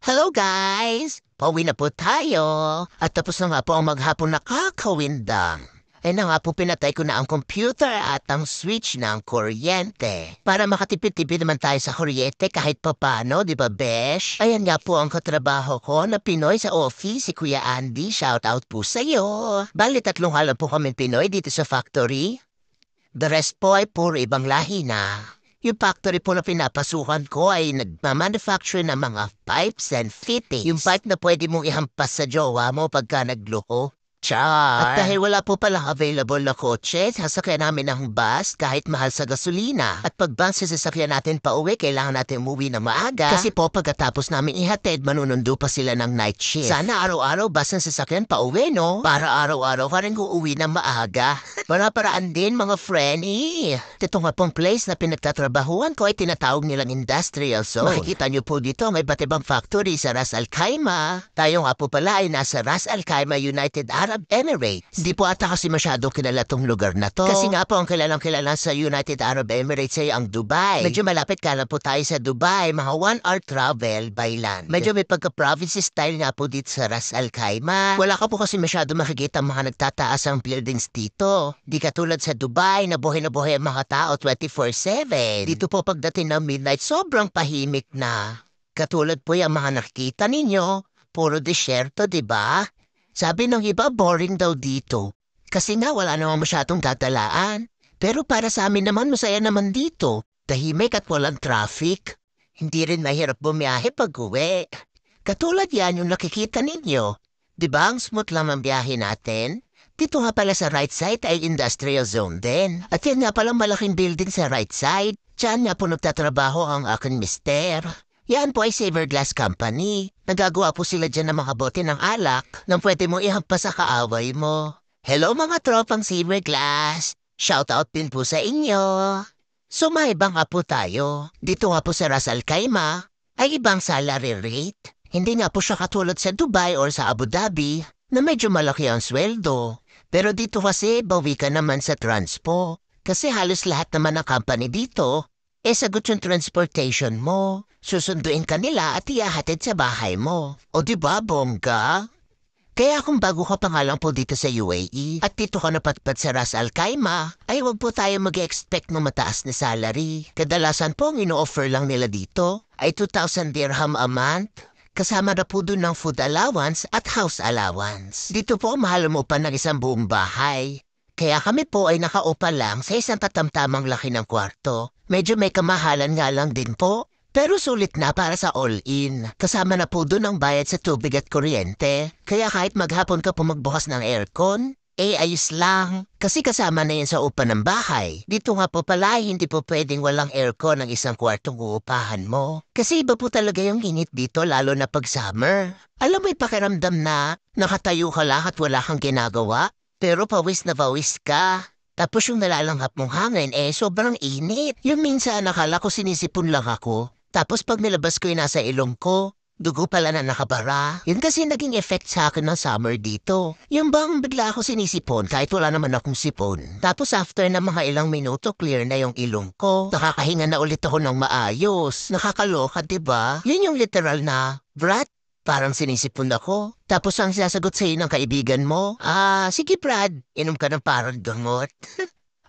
Hello guys! Pauwi na po tayo. At tapos na nga po ang maghapon na kakawindang. Na nga po pinatay ko na ang computer at ang switch ng kuryente. Para makatipid-tipid naman tayo sa kuryente kahit papano, di ba besh? Ayan nga po ang katrabaho ko na Pinoy sa office, si Kuya Andy. Shout out po sa'yo. Bali 3 po kami Pinoy dito sa factory. The rest po ay puro ibang lahi na. Yung factory po na pinapasukan ko ay nagmamanufacture ng mga pipes and fittings. Yung pipe na pwede mong ihampas sa jowa mo pagka nagluho. Char! At dahil wala po palang available na kotse, sasakyan namin ang bus kahit mahal sa gasolina. At pag bus sasakyan natin pa uwi, kailangan natin umuwi na maaga. Kasi po pagkatapos namin ihatid, manunundo pa sila ng night shift. Sana araw-araw bus ang sasakyan pa uwi, no? Para araw-araw ka rin uuwi na maaga. Para-paraan din, mga friendly. Ito nga pong place na pinagtatrabahuan ko ay tinatawag nilang industrial zone. Makikita niyo po dito, may iba't ibang factory sa Ras Al Khaimah. Tayo nga po pala ay nasa Ras Al Khaimah, United Arab Emirates. Di po ata kasi masyado kilala tong lugar na to. Kasi nga po ang kilalang-kilala sa United Arab Emirates ay ang Dubai. Medyo malapit ka lang po tayo sa Dubai, mga 1 hour travel by land. Medyo may pagka-province style nga po dito sa Ras Al Khaimah. Wala ka po kasi masyado makikita mga nagtataas ang buildings dito. Di katulad sa Dubai na buhay ang mga tao 24/7. Dito po pagdating ng midnight, sobrang tahimik na. Katulad po yung mga nakikita ninyo, puro disyerto, di ba? Sabi ng iba, boring daw dito. Kasi nga wala namang masyadong gagalaan. Pero para sa amin naman, masaya naman dito. Tahimik at walang traffic. Hindi rin mahirap bumiyahe pag uwi. Katulad yan yung nakikita ninyo. Di ba ang smooth lang ang biyahe natin? Dito nga pala sa right side ay industrial zone din. At yan nga palang malaking building sa right side. Diyan nga po nagtatrabaho ang aking mister. Yan po ay Saver Glass Company. Nagagawa po sila dyan ng mga bote ng alak nang pwede mo ihampas sa kaaway mo. Hello mga tropang Saver Glass! Shoutout din po sa inyo! So may iba nga po tayo. Dito nga po sa Ras Al Khaimah ay ibang salary rate. Hindi nga po siya katulad sa Dubai or sa Abu Dhabi na medyo malaki ang sweldo. Pero dito kasi bawi ka naman sa transpo. Kasi halos lahat naman ng company dito sagot yung transportation mo. Susunduin ka nila at ihahatid sa bahay mo. O diba, bongga? Kaya kung bago ka pa nga lang po dito sa UAE at dito ka napatpat sa Ras Al Khaimah, ay wag po tayo mag-expect ng mataas na salary. Kadalasan po ang ino-offer lang nila dito ay 2,000 dirham a month. Kasama na po dun ng food allowance at house allowance. Dito po mahal mo pa ng isang buong bahay. Kaya kami po ay nakaupa lang sa isang katamtamang laki ng kwarto. Medyo may kamahalan nga lang din po. Pero sulit na para sa all-in. Kasama na po doon ang bayad sa tubig at kuryente. Kaya kahit maghapon ka po magbukas ng aircon, ayos lang. Kasi kasama na yan sa upa ng bahay. Dito nga po pala hindi po pwedeng walang aircon ang isang kwartong uupahan mo. Kasi iba po talaga yung init dito lalo na pag summer. Alam mo yung pakiramdam na nakatayo ka lang at wala kang ginagawa? Pero pawis na pawis ka. Tapos yung nalalanghap mong hangin sobrang init. Yung minsan nakala ko sinisipon lang ako. Tapos pag nilabas ko yung nasa ilong ko, dugo pala na nakabara. Yun kasi naging effect sa akin ng summer dito. Yung bang bigla ako sinisipon kahit wala naman akong sipon. Tapos after na mga ilang minuto, clear na yung ilong ko. Nakakahinga na ulit ako ng maayos. Nakakaloka, diba? Yun yung literal na, Brat, parang sinisipon ako. Tapos ang sasagot sa'yo ng kaibigan mo, sige Brad, inom ka ng parang gamot.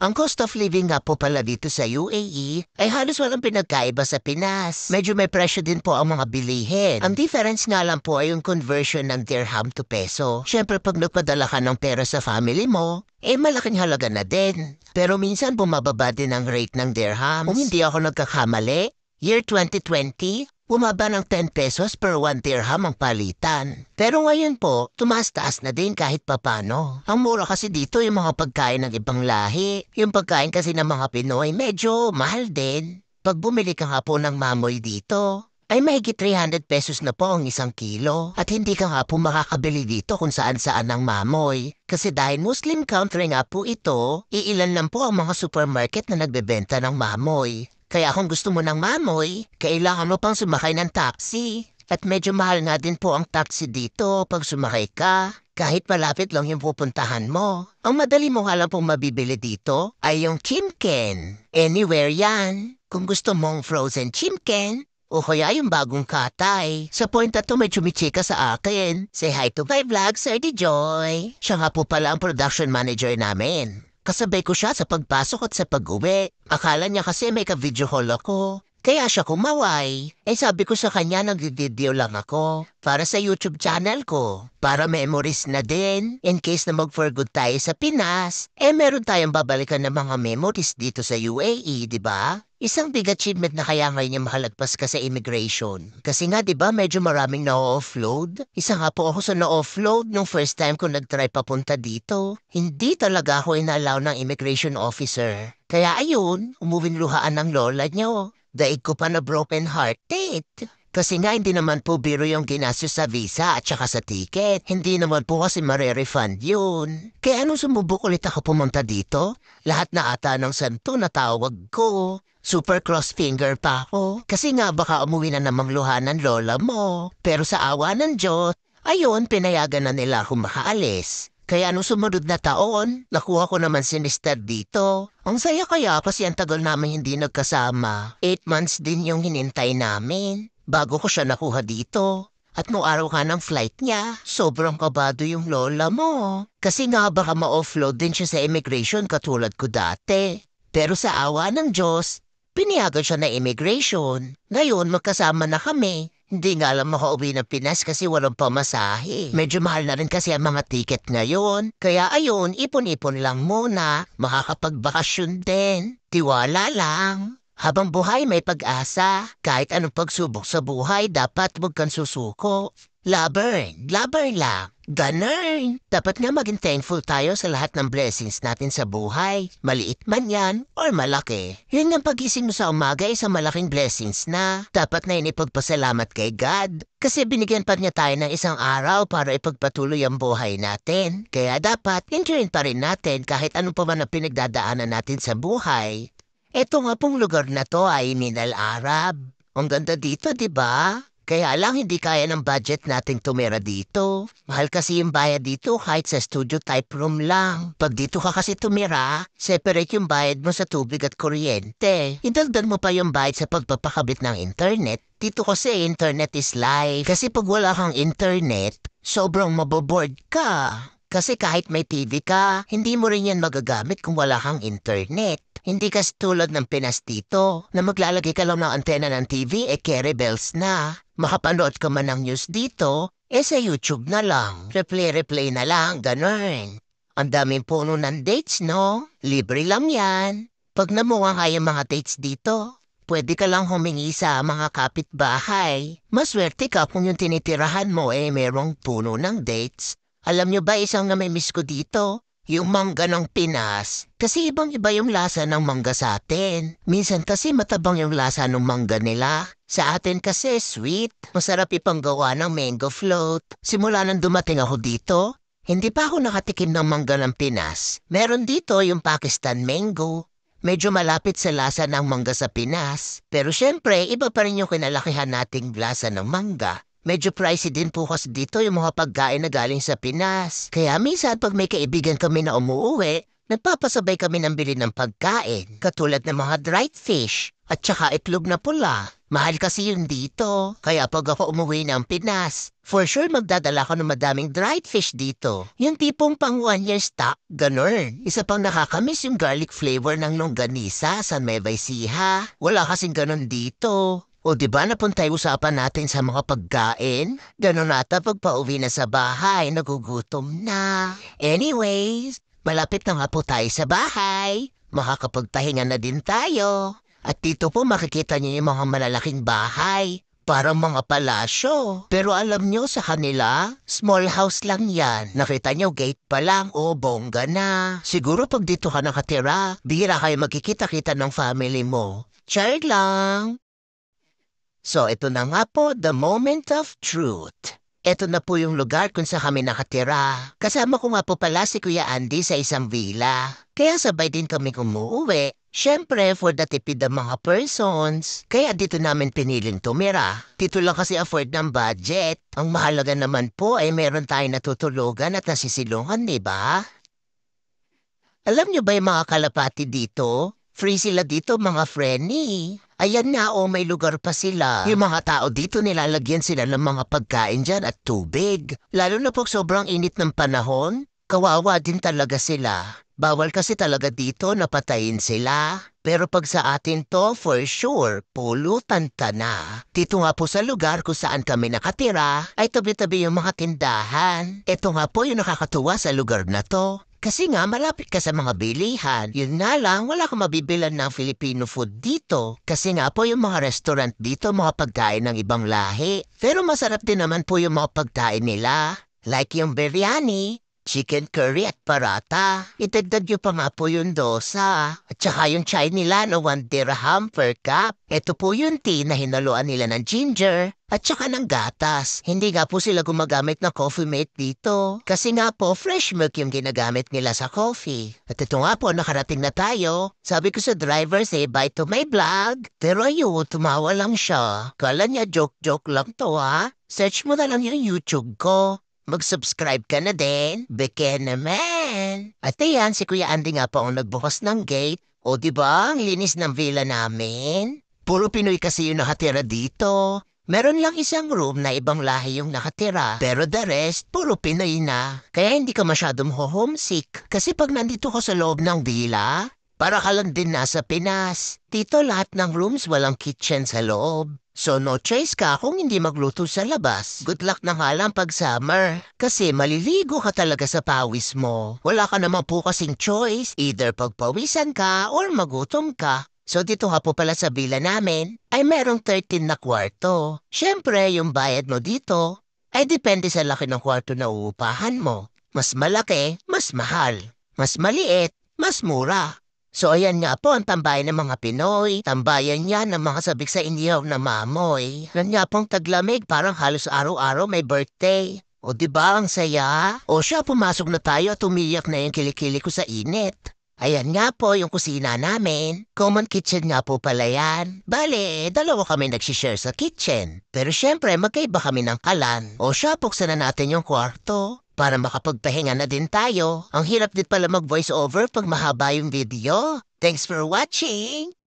Ang cost of living nga po pala dito sa UAE ay halos walang pinagkaiba sa Pinas. Medyo may presyo din po ang mga bilihin. Ang difference nga lang po ay yung conversion ng dirham to peso. Siyempre pag nagpadala ka ng pera sa family mo, malaking halaga na din. Pero minsan bumababa din ang rate ng dirhams. Kung hindi ako nagkakamali, year 2020, bumaba ng 10 pesos per 1 dirham ang palitan. Pero ngayon po, tumaas-taas na din kahit papano. Ang mura kasi dito yung mga pagkain ng ibang lahi. Yung pagkain kasi ng mga Pinoy medyo mahal din. Pag bumili ka nga po ng mamoy dito, ay mahigit 300 pesos na po ang 1 kilo. At hindi ka nga po makakabili dito kung saan-saan ang mamoy. Kasi dahil Muslim country nga po ito, iilan lang po ang mga supermarket na nagbebenta ng mamoy. Kaya kung gusto mo ng mamoy, kailangan mo pang sumakay ng taxi. At medyo mahal nga din po ang taxi dito pag sumakay ka. Kahit malapit lang yung pupuntahan mo. Ang madali mo nga lang pong mabibili dito ay yung chimken. Anywhere yan. Kung gusto mong frozen chimken o kaya yung bagong katay. Sa point na to may chumichika sa akin. Say hi to my vlog, Sir Joy. Siya nga po pala ang production manager namin. Kasabay ko siya sa pagpasok at sa pag-uwi. Akala niya kasi may ka-video call ako. Kaya siya kumaway. Sabi ko sa kanya nag-video lang ako para sa YouTube channel ko. Para memories na din in case na mag-for good tayo sa Pinas. Meron tayong babalikan ng mga memories dito sa UAE, di ba? Isang big achievement na kaya ngayon yung mahalagpas ka sa immigration. Kasi nga, di ba, medyo maraming na-offload. Isa nga po ako sa na-offload nung first time ko nag-try papunta dito. Hindi talaga ako inalaw ng immigration officer. Kaya ayun, umuwing luhaan ng lola niyo. Daig ko pa na broken hearted. Kasi nga hindi naman po biro yung ginastos sa visa at saka sa ticket. Hindi naman po kasi marerefund yun. Kaya anong sumubok ulit ako pumunta dito? Lahat na ata ng santo na tawag ko. Super cross finger pa ako. Kasi nga baka umuwi na namang luhan ng lola mo. Pero sa awa ng Diyos, ayun pinayagan na nila akong makaalis. Kaya nung sumunod na taon, nakuha ko naman si Mr. dito. Ang saya kaya kasi ang tagal namin hindi nagkasama. 8 months din yung hinintay namin bago ko siya nakuha dito. At nung araw ka ng flight niya, sobrang kabado yung lola mo. Kasi nga baka ma-offload din siya sa immigration katulad ko dati. Pero sa awa ng Diyos, piniyagan siya na immigration. Ngayon magkasama na kami. Hindi nga alam makauwi ng Pinas kasi walang pamasahe. Medyo mahal na rin kasi ang mga ticket ngayon. Kaya ayun, ipon-ipon lang muna. Makakapagbakasyon din. Tiwala lang. Habang buhay may pag-asa. Kahit anong pagsubok sa buhay, dapat huwag kang susuko. Laban lang. Ganun. Dapat nga maging thankful tayo sa lahat ng blessings natin sa buhay. Maliit man yan or malaki. Yun ang pagising mo sa umaga ay sa malaking blessings na. Dapat na inipagpasalamat kay God. Kasi binigyan pa niya tayo ng isang araw para ipagpatuloy ang buhay natin. Kaya dapat enjoyin pa rin natin kahit ano pa man ang pinagdadaanan natin sa buhay. Ito nga pong lugar na to ay Minal Arab. Ang ganda dito, di ba? Kaya lang hindi kaya ng budget nating tumira dito. Mahal kasi yung bayad dito kahit sa studio type room lang. Pag dito ka kasi tumira, separate yung bayad mo sa tubig at kuryente. Idagdag mo pa yung bayad sa pagpapakabit ng internet. Dito kasi internet is life. Kasi pag wala kang internet, sobrang maboboard ka. Kasi kahit may TV ka, hindi mo rin yan magagamit kung wala kang internet. Hindi kasi tulad ng Pinas dito, na maglalagay ka lang ng antena ng TV, carry bells na. Makapanood ka man ng news dito, sa YouTube na lang. Replay na lang, ganun. Ang daming puno ng dates, no? Libre lang yan. Pag namuha kayo mga dates dito, pwede ka lang humingi sa mga kapitbahay. Maswerte ka kung yung tinitirahan mo merong puno ng dates. Alam nyo ba isang namimiss ko dito? Yung mangga ng Pinas. Kasi ibang-iba yung lasa ng mangga sa atin. Minsan kasi matabang yung lasa ng mangga nila. Sa atin kasi sweet. Masarap ipanggawa ng mango float. Simula nang dumating ako dito, hindi pa ako nakatikim ng mangga ng Pinas. Meron dito yung Pakistan mango. Medyo malapit sa lasa ng mangga sa Pinas. Pero syempre, iba pa rin yung kinalakihan nating lasa ng mangga. Medyo pricey din po kasi dito yung mga pagkain na galing sa Pinas. Kaya minsan pag may kaibigan kami na umuuwi, nagpapasabay kami ng bili ng pagkain. Katulad ng mga dried fish at saka itlog na pula. Mahal kasi yun dito. Kaya pag ako umuwi ng Pinas, for sure magdadala ko ng madaming dried fish dito. Yung tipong pang 1 year stock, ganun. Isa pang nakakamiss yung garlic flavor ng longganisa sa Nueva Ecija. Wala kasing ganun dito. O diba napuntay usapan natin sa mga pagkain? Ganon ata pag pauwi na sa bahay, nagugutom na. Anyways, malapit na nga po tayo sa bahay. Makakapagpahinga na din tayo. At dito po makikita niyo yung mga malalaking bahay. Parang mga palasyo. Pero alam nyo sa kanila, small house lang yan. Nakita nyo gate pa lang, bongga na. Siguro pag dito ka nakatira, bihira kayo magkikita-kita ng family mo. Char lang. So, ito na nga po, the moment of truth. Ito na po yung lugar kung saan kami nakatira. Kasama ko nga po pala si Kuya Andy sa isang villa. Kaya sabay din kami umuwi. Siyempre, for the tipid ng mga persons. Kaya dito namin piniling tumira. Dito lang kasi afford ng budget. Ang mahalaga naman po ay meron tayong natutulugan at nasisilungan, di ba? Alam nyo ba yung mga kalapati dito? Free sila dito mga friendly. Ayan na may lugar pa sila. Yung mga tao dito nilalagyan sila ng mga pagkain dyan at tubig. Lalo na po sobrang init ng panahon, kawawa din talaga sila. Bawal kasi talaga dito na patayin sila. Pero pag sa atin to, for sure, pulutan ka na. Dito nga po sa lugar kung saan kami nakatira, ay tabi-tabi yung mga tindahan. Ito nga po yung nakakatuwa sa lugar na to. Kasi nga malapit ka sa mga bilihan. Yun nga lang, wala kang mabibilan ng Filipino food dito. Kasi nga po yung mga restaurant dito, mga pagkain ng ibang lahi. Pero masarap din naman po yung mga pagkain nila. Like yung biryani, chicken curry at parata. Itagdag nyo pa nga po yung dosa. At saka yung chai nila no 1 dirham per cup. Ito po yung tea na hinaluan nila ng ginger. At saka ng gatas. Hindi nga po sila gumagamit ng coffee mate dito. Kasi nga po fresh milk yung ginagamit nila sa coffee. At ito nga po nakarating na tayo. Sabi ko sa driver say bye to my vlog. Pero ayun, tumawa lang siya. Kala niya joke-joke lang to ha. Search mo na lang yung YouTube ko. Mag-subscribe ka na din. Beke naman. At ayan, si Kuya Andy nga po ang nagbukas ng gate. O diba, ang linis ng villa namin? Puro Pinoy kasi yung nakatira dito. Meron lang isang room na ibang lahi yung nakatira. Pero the rest, puro Pinoy na. Kaya hindi ka masyadong homesick. Kasi pag nandito ka sa loob ng villa, para ka lang din nasa Pinas. Dito lahat ng rooms walang kitchen sa loob. So no choice ka kung hindi magluto sa labas. Good luck na nga lang pag summer. Kasi maliligo ka talaga sa pawis mo. Wala ka naman po kasing choice. Either pagpawisan ka or magutom ka. So dito nga po pala sa villa namin ay merong 13 na kwarto. Siyempre yung bayad mo dito ay depende sa laki ng kwarto na uupahan mo. Mas malaki, mas mahal. Mas maliit, mas mura. So ayan nga po ang tambayan ng mga Pinoy. Tambayan niya ng mga sabik sa inyaw na mamoy. Yan nga pong taglamig, parang halos araw-araw may birthday. O diba ang saya? O siya, pumasok na tayo at umiyak na yung kilikili ko sa init. Ayan nga po yung kusina namin. Common kitchen nga po pala yan. Bale, dalawa kami nagsishare sa kitchen. Pero syempre magkaiba kami ng kalan. O siya, buksan na natin yung kwarto. Para makapagpahinga na din tayo. Ang hirap din pala mag-voice over pag mahaba yung video. Thanks for watching!